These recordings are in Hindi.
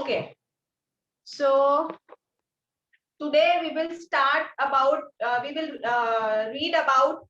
Okay, so today we will start about we will read about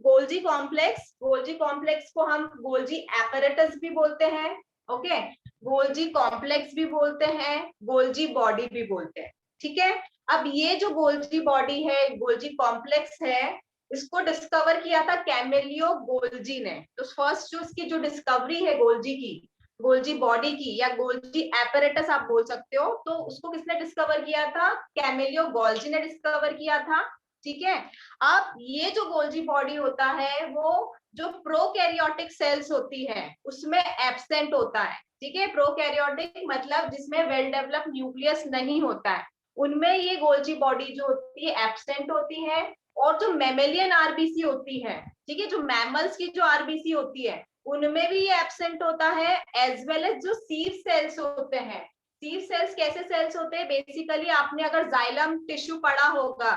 Golgi complex. Golgi complex को हम Golgi apparatus भी बोलते हैं, ओके, Golgi complex भी बोलते हैं, Golgi body भी बोलते हैं, ठीक है। अब ये जो Golgi body है, Golgi complex है, इसको डिस्कवर किया था कैमेलियो गोल्जी ने। तो फर्स्ट जो इसकी जो डिस्कवरी है गोल्जी की, गोल्जी बॉडी की या गोल्जी एपरेटस आप बोल सकते हो, तो उसको किसने डिस्कवर किया था? कैमेलियो गोल्जी ने डिस्कवर किया था, ठीक है। अब ये जो गोल्जी बॉडी होता है वो जो प्रोकैरियोटिक सेल्स होती है उसमें एब्सेंट होता है, ठीक है। प्रोकैरियोटिक मतलब जिसमें वेल डेवलप न्यूक्लियस नहीं होता है, उनमें ये गोल्जी बॉडी जो होती है एब्सेंट होती है। और जो मैमेलियन आरबीसी होती है, ठीक है, जो मैमल्स की जो आरबीसी होती है उनमें भी ये एब्सेंट होता है, एज वेल एज जो सीव सेल्स होते हैं। सीव सेल्स कैसे सेल्स होते हैं? बेसिकली आपने अगर जाइलम टिश्यू पढ़ा होगा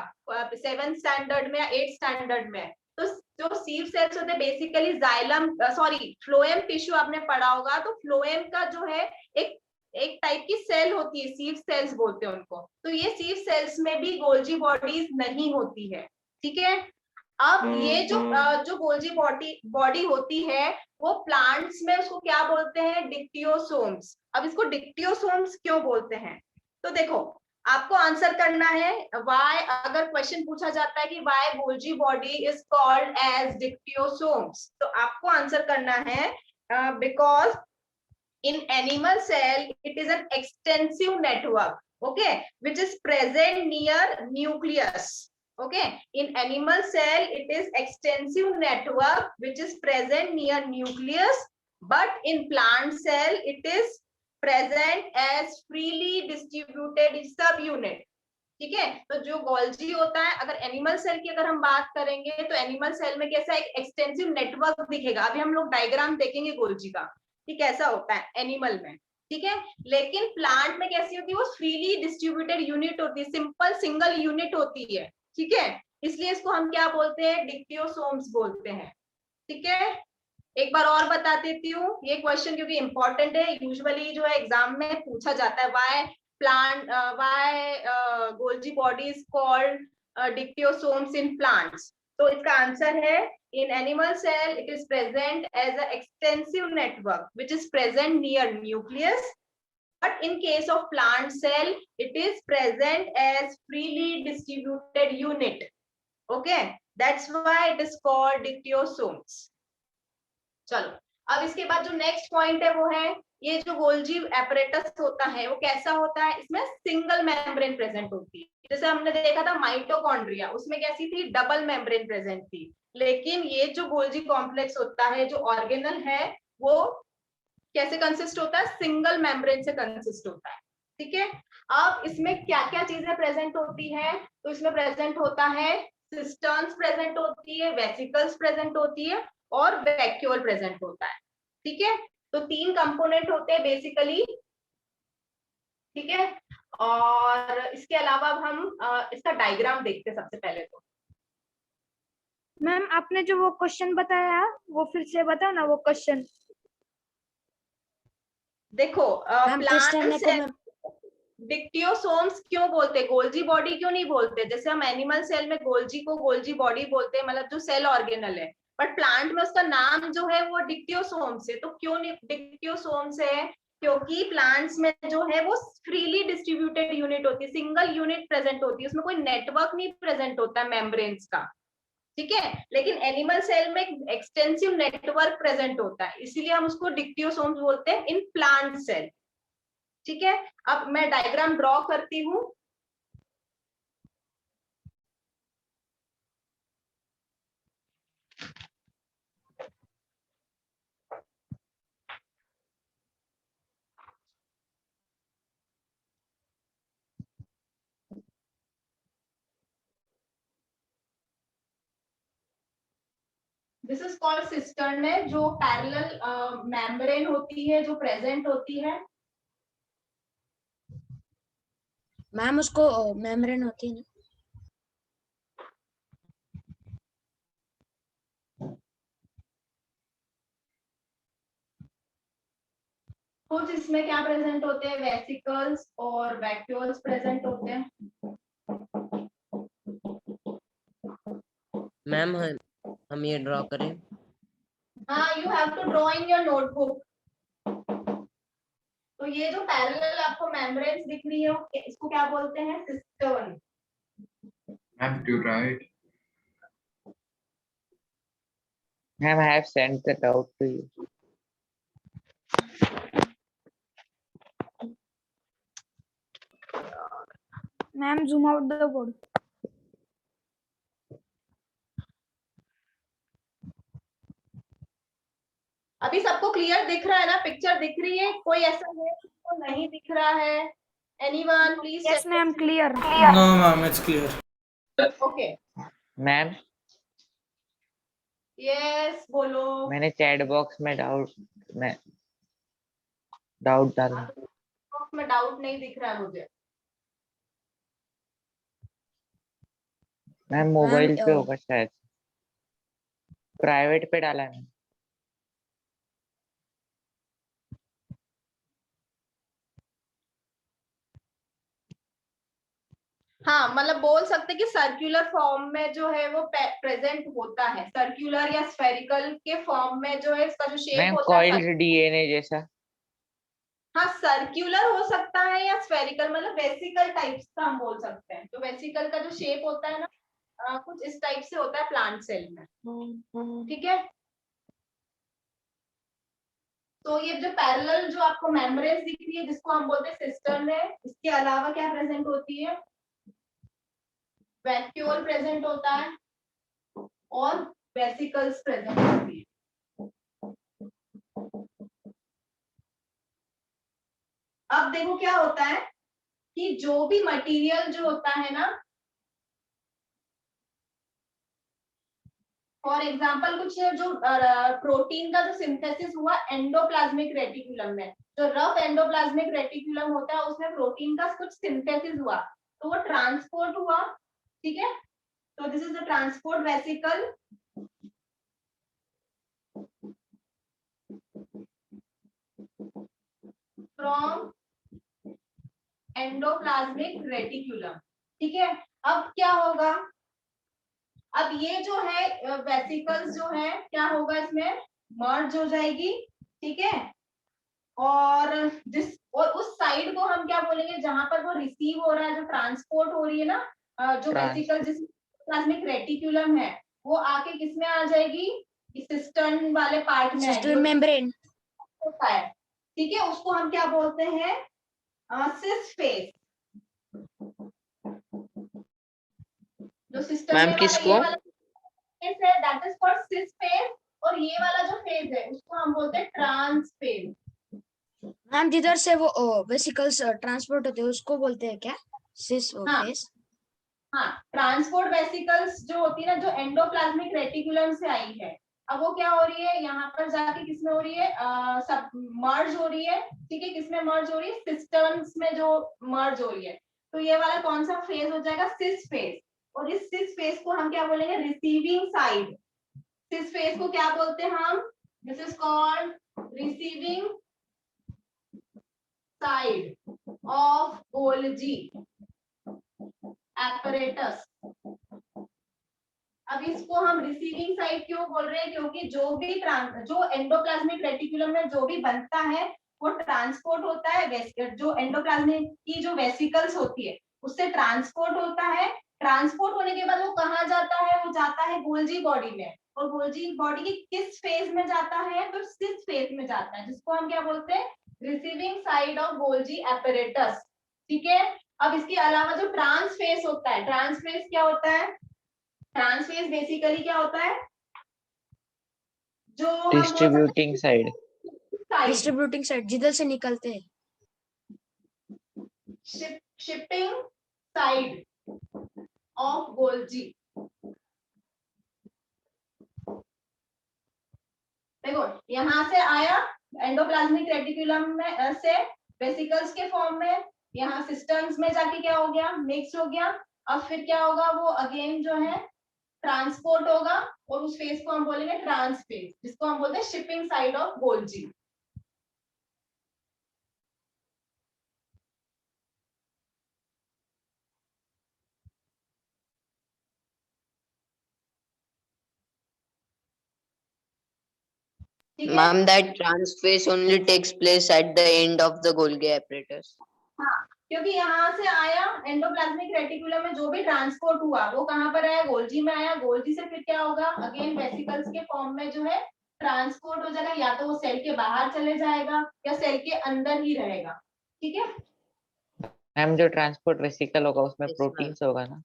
7th स्टैंडर्ड में या 8th स्टैंडर्ड में, तो जो सीव सेल्स होते हैं बेसिकली जाइलम फ्लोएम टिश्यू आपने पढ़ा होगा, तो फ्लोएम का जो है एक टाइप की सेल होती है, सीव सेल्स बोलते हैं उनको। तो ये सीव सेल्स में भी गोल्जी बॉडीज नहीं होती है, ठीक है। अब ये जो गोल्जी बॉडी होती है वो प्लांट्स में उसको क्या बोलते हैं? डिक्टियोसोम्स। अब इसको डिक्टियोसोम्स क्यों बोलते हैं? तो देखो, आपको आंसर करना है व्हाई। अगर क्वेश्चन पूछा जाता है कि why Golgi body is called as dictyosomes, तो आपको आंसर करना है because in animal cell it is an extensive network, okay, which is present near nucleus. Okay, in animal cell it is extensive network which is present near nucleus, but in plant cell it is present as freely distributed subunit, ठीक है। तो जो गोल्जी होता है, अगर एनिमल सेल की अगर हम बात करेंगे तो एनिमल सेल में कैसा एक एक्सटेंसिव नेटवर्क दिखेगा। अभी हम लोग डायग्राम देखेंगे गोल्जी का कि कैसा होता है एनिमल में, ठीक है। लेकिन प्लांट में कैसी होती है? वो फ्रीली डिस्ट्रीब्यूटेड यूनिट होती है, सिंपल सिंगल यूनिट होती है, ठीक है। इसलिए इसको हम क्या बोलते हैं? डिक्टियोसोम्स बोलते हैं, ठीक है। एक बार और बता देती हूँ ये क्वेश्चन क्योंकि इंपॉर्टेंट है, यूजुअली जो है एग्जाम में पूछा जाता है, why plant why Golgi body is called dictyosomes in plants. तो इसका आंसर है in animal cell it is present as an extensive network which is present near nucleus, but in case of plant cell it is present as freely distributed unit. Okay, that's why it is called dictyosomes. चलो, अब इसके बाद जो नेक्स्ट पॉइंट है वो है ये जो गोल्जी एपरेटस होता है वो कैसा होता है? इसमें सिंगल मेम्ब्रेन प्रेजेंट होती है। जैसे हमने देखा था माइटोकॉन्ड्रिया, उसमें कैसी थी? डबल मेम्ब्रेन प्रेजेंट थी। लेकिन ये जो गोल्जी कॉम्प्लेक्स होता है, जो ऑर्गेनल है, वो कैसे कंसिस्ट होता है? सिंगल मेम्ब्रेन से कंसिस्ट होता है, ठीक है। अब इसमें क्या क्या चीजें प्रेजेंट होती है? तो इसमें प्रेजेंट होता है सिस्टर्न्स प्रेजेंट होती है, वेसिकल्स प्रेजेंट होती है और वैक्यूल प्रेजेंट होता है, ठीक है। तो 3 कंपोनेंट होते हैं बेसिकली, ठीक है। और इसके अलावा अब हम इसका डायग्राम देखते हैं सबसे पहले। तो मैम आपने जो वो क्वेश्चन बताया वो फिर से बताओ ना, वो क्वेश्चन। देखो, प्लांट डिक्टियोसोम्स क्यों बोलते हैं? गोल्जी बॉडी क्यों नहीं बोलते? जैसे हम एनिमल सेल में गोल्जी को गोल्जी बॉडी बोलते हैं, मतलब जो सेल ऑर्गेनल है, बट प्लांट में उसका नाम जो है वो डिक्टियोसोम्स है। तो क्यों नहीं डिक्टियोसोम्स है? क्योंकि प्लांट्स में जो है वो फ्रीली डिस्ट्रीब्यूटेड यूनिट होती है, सिंगल यूनिट प्रेजेंट होती है, उसमें कोई नेटवर्क नहीं प्रेजेंट होता है मेम्ब्रेन्स का, ठीक है। लेकिन एनिमल सेल में एक्सटेंसिव नेटवर्क प्रेजेंट होता है, इसीलिए हम उसको डिक्टियोसोम्स बोलते हैं इन प्लांट सेल, ठीक है। अब मैं डायग्राम ड्रॉ करती हूँ। दिस इज कॉल्ड सिस्टर्न है, जो पैरेलल मेम्ब्रेन होती है जो प्रेजेंट होती है। मैम उसको मेम्ब्रेन होती है ना? कुछ इसमें क्या प्रेजेंट होते हैं, वेसिकल्स और वैक्यूल्स प्रेजेंट होते हैं। मैम हम ये ड्रॉ करें। हाँ, you have to draw in your notebook. तो ये जो पैरेलल आपको मेम्ब्रेन्स दिख रही है इसको क्या बोलते हैं, cistern. Ma'am, do you write? Ma'am, I have sent that out to you. Ma'am, zoom out the board. अभी सबको क्लियर दिख रहा है ना, पिक्चर दिख रही है, कोई ऐसा है जिसको नहीं दिख रहा है? Anyone please? Yes, ma'am, clear. No, ma'am, it's clear. Okay, ma'am yes बोलो। मैंने चैट बॉक्स में डाउट डाला। में डाउट नहीं दिख रहा है मुझे। मैम मोबाइल पे होगा शायद, प्राइवेट पे डाला है। हाँ, मतलब बोल सकते कि सर्कुलर फॉर्म में जो है वो प्रेजेंट होता है, सर्कुलर या स्फेरिकल के फॉर्म में जो है इसका जो शेप मैम होता है। कॉइल्ड डीएनए जैसा। हाँ, सर्कुलर हो सकता है या स्फेरिकल, मतलब वेसिकल टाइप्स का हम बोल सकते हैं। तो वेसिकल का जो शेप होता है ना, कुछ इस टाइप से होता है प्लांट सेल में। ठीक है, तो ये जो पैरेलल जो आपको मेम्ब्रेन्स दिख रही है जिसको हम बोलते हैं सिस्टर्न है, इसके अलावा क्या प्रेजेंट होती है, वैक्यूल प्रेजेंट होता है और वेसिकल्स प्रेजेंट होती है। अब देखो क्या होता है कि जो भी मटेरियल जो होता है ना, फॉर एग्जांपल कुछ जो प्रोटीन का जो सिंथेसिस हुआ एंडोप्लाज्मिक रेटिकुलम में, जो रफ एंडोप्लाज्मिक रेटिकुलम होता है उसमें प्रोटीन का कुछ सिंथेसिस हुआ तो वो ट्रांसपोर्ट हुआ। ठीक है, तो this is the transport vesicle from endoplasmic reticulum. ठीक है, अब क्या होगा, अब ये जो है वेसिकल्स जो है क्या होगा, इसमें मर्ज हो जाएगी। ठीक है, और उस साइड को हम क्या बोलेंगे जहां पर वो रिसीव हो रहा है, जो ट्रांसपोर्ट हो रही है ना, जो वेसिकल जिस प्लाज्मिक रेटिकुलम है वो आके किस में आ जाएगी, इस सिस्टर्न वाले पार्ट में, Sister membrane. होता है। ठीक है, उसको हम क्या बोलते हैं, सिस फेस। जो सिस्टम मैम में किसको? ये वाला फेस है that is called cis face, और ये वाला जो फेज है उसको हम बोलते हैं ट्रांस फेज। मैम जिधर से वो वेसिकल्स ट्रांसपोर्ट होते हैं उसको बोलते हैं क्या, सिस हाँ, फेस? हाँ, ट्रांसपोर्ट वेसिकल्स जो होती है ना, जो एंडोप्लाज्मिक रेटिकुलम से आई है, अब वो क्या हो रही है, यहाँ पर जाके किसमें हो रही है, सब मर्ज हो रही है। ठीक है, किसमें मर्ज हो रही है, सिस्टम्स में जो मर्ज हो रही है। तो ये वाला कौन सा फेज हो जाएगा, सिस फेज। और इस सिस फेज को हम क्या बोलेंगे, रिसीविंग साइड। सिस फेज को क्या बोलते हैं हम, this is called receiving side of Golgi apparatus। अब इसको हम रिसीविंग साइड क्यों बोल रहे हैं, क्योंकि जो एंडोप्लाज्मिक रेटिकुलम में जो भी बनता है वो ट्रांसपोर्ट होता है, जो एंडोप्लाज्मिक की जो वेसिकल्स होती है उससे ट्रांसपोर्ट होता है। ट्रांसपोर्ट होने के बाद वो कहाँ जाता है, वो जाता है गोल्जी बॉडी में, और गोल्जी बॉडी की किस फेज में जाता है, तो सिस फेज में जाता है, जिसको हम क्या बोलते हैं, receiving side of Golgi apparatus. ठीक है, अब इसके अलावा जो ट्रांस फेज होता है, ट्रांस फेज क्या होता है, ट्रांस फेज बेसिकली क्या होता है, जो डिस्ट्रीब्यूटिंग साइड। डिस्ट्रीब्यूटिंग साइड जिधर से निकलते हैं। Shipping side of Golgi. देखो यहां से आया एंडोप्लाज्मिक रेटिकुलम में से वेसिकल्स के फॉर्म में, यहाँ सिस्टम्स में जाके क्या हो गया, मिक्स हो गया। अब फिर क्या होगा, वो अगेन जो है ट्रांसपोर्ट होगा, और उस फेज को हम बोलेंगे ट्रांस फेज, जिसको हम बोलते हैं शिपिंग साइड ऑफ गोल्जी। ठीक है। Ma'am, that transphase only takes place at the end of the Golgi apparatus. हाँ, क्योंकि यहाँ से आया एंडोप्लाज्मिक रेटिकुलम में जो भी ट्रांसपोर्ट हुआ वो कहाँ पर आया, गोल्जी में आया। गोल्जी से फिर क्या होगा, अगेन वेसिकल्स के फॉर्म में जो है ट्रांसपोर्ट हो जाएगा, या तो वो सेल के बाहर चले जाएगा या सेल के अंदर ही रहेगा। ठीक है। मैम जो ट्रांसपोर्ट वेसिकल होगा उसमें Yes, प्रोटीन्स होगा ना?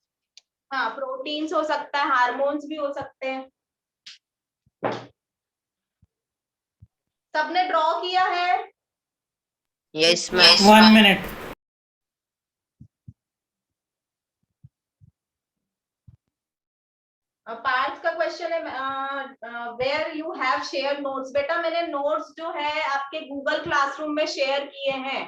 हाँ, प्रोटीन्स हो सकता है, हार्मोन्स भी हो सकते हैं। सबने ड्रॉ किया है? Yes, ma'am. 1 minute. पार्थ का क्वेश्चन है where you have share notes. बेटा मैंने नोट्स जो है आपके गूगल क्लासरूम में शेयर किए हैं।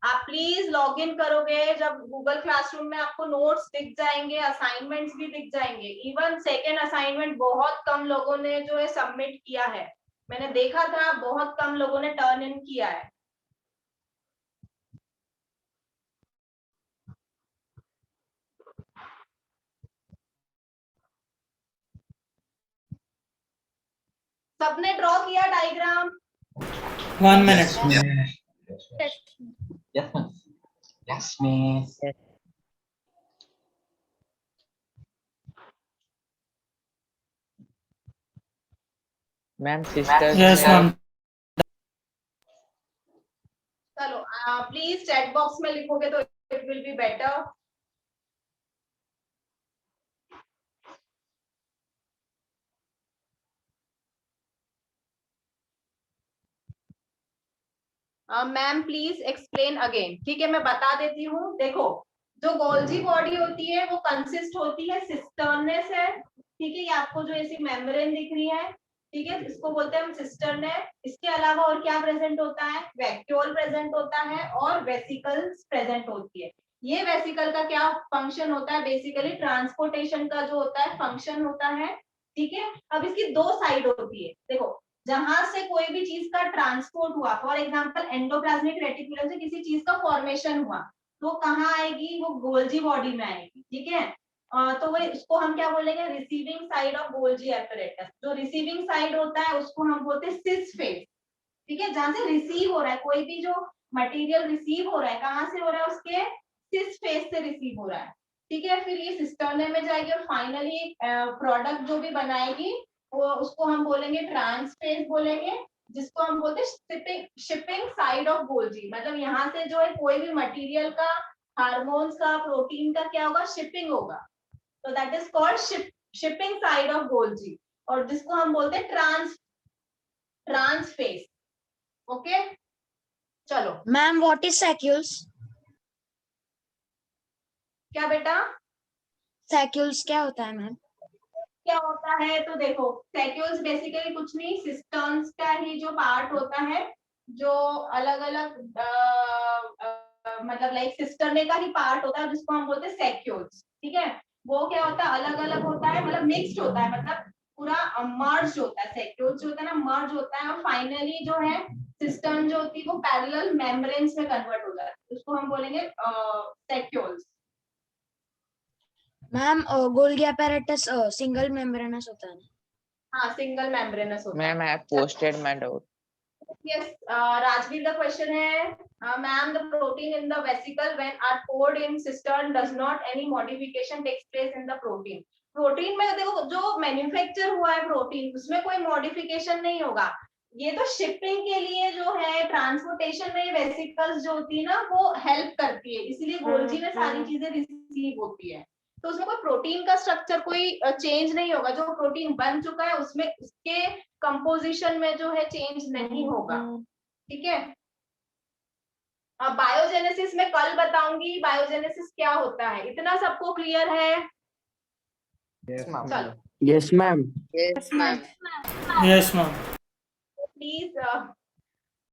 आप प्लीज लॉग इन करोगे, जब गूगल क्लासरूम में आपको नोट्स दिख जाएंगे, असाइनमेंट्स भी दिख जाएंगे। इवन सेकेंड असाइनमेंट बहुत कम लोगों ने जो है सबमिट किया है, मैंने देखा था बहुत कम लोगों ने टर्न इन किया है। सबने ड्रॉ किया diagram? 1 minute. Yes, miss. Yes, miss. Ma'am sisters Yes, ma'am. चलो प्लीज चैट बॉक्स में लिखोगे तो it will be better. Ma'am please explain again. ठीक है, मैं बता देती हूँ। देखो, जो गोल्जी बॉडी होती है वो कंसिस्ट होती है सिस्टर्ने से। ठीक है, ये आपको जो ऐसी मेम्ब्रेन दिख रही है, ठीक है, इसको बोलते हैं हम सिस्टर्ने। इसके अलावा और क्या प्रेजेंट होता है, वैक्यूल प्रेजेंट होता है और वेसिकल्स प्रेजेंट होती है। ये वेसिकल का क्या फंक्शन होता है, बेसिकली ट्रांसपोर्टेशन का जो होता है फंक्शन होता है। ठीक है, अब इसकी दो साइड होती है। देखो, जहां से कोई भी चीज का ट्रांसपोर्ट हुआ, फॉर एग्जांपल एंडोप्लाज्मिक रेटिकुलम से किसी चीज का फॉर्मेशन हुआ, तो कहाँ आएगी, वो गोल्जी बॉडी में आएगी। ठीक है, तो वो इसको हम क्या बोलेंगे, receiving side of Golgi apparatus. जो रिसीविंग साइड होता है उसको हम बोलते हैं सिस फेस। ठीक है, जहां से रिसीव हो रहा है कोई भी जो मटेरियल रिसीव हो रहा है, कहाँ से हो रहा है, उसके सिस फेस से रिसीव हो रहा है। ठीक है, फिर ये सिस्टर्ने में जाएगी और फाइनली प्रोडक्ट जो भी बनाएगी वो उसको हम बोलेंगे ट्रांसफेस बोलेंगे, जिसको हम बोलते हैं शिपिंग साइड ऑफ गोल्जी। मतलब यहाँ से जो है कोई भी मटेरियल का, हार्मोन्स का, प्रोटीन का क्या होगा, शिपिंग होगा। तो that is called shipping side of Golgi, और जिसको हम बोलते हैं ट्रांसफेस। ओके, चलो। Ma'am what is saccules? क्या बेटा, सैक्यूल्स क्या होता है मैम? क्या होता है, तो देखो सैक्यूल्स बेसिकली कुछ नहीं, सिस्टर्न्स का ही जो पार्ट होता है, जो अलग अलग मतलब लाइक सिस्टर्ने का ही पार्ट होता है, जिसको हम बोलते हैं सैक्यूल्स। ठीक है, वो क्या होता है, अलग अलग होता है, मतलब मिक्स्ड होता है, मतलब पूरा मर्ज होता है। सैक्यूल्स जो होता है ना, मर्ज होता है, और फाइनली जो है सिस्टर्न जो होती है वो पैरेलल मेम्ब्रेन्स में कन्वर्ट हो जाता है, उसको हम बोलेंगे saccules. Ma'am Golgi apparatus single membranous होता है ना? हाँ, सिंगल मेम्ब्रेनस होता है। Ma'am I have posted my doubt. Yes, Rajveer, the question है, ma'am, the protein in the vesicle when are poured in cistern does not any modification takes place in the protein. Protein में देखो जो मैन्युफैक्चर हुआ है प्रोटीन, उसमें कोई मॉडिफिकेशन नहीं होगा। ये तो शिपिंग के लिए जो है, ट्रांसपोर्टेशन में वेसिकल्स जो होती है ना वो हेल्प करती है, इसलिए गोल्जी में सारी चीजें रिसीव होती है। तो उसमें कोई प्रोटीन का स्ट्रक्चर कोई चेंज नहीं होगा। जो प्रोटीन बन चुका है उसमें उसके कंपोजिशन में जो है चेंज नहीं होगा। ठीक है, अब बायोजेनेसिस में कल बताऊंगी बायोजेनेसिस क्या होता है। इतना सबको क्लियर है? चलो, Yes, ma'am. Yes, ma'am. Yes, ma'am. Please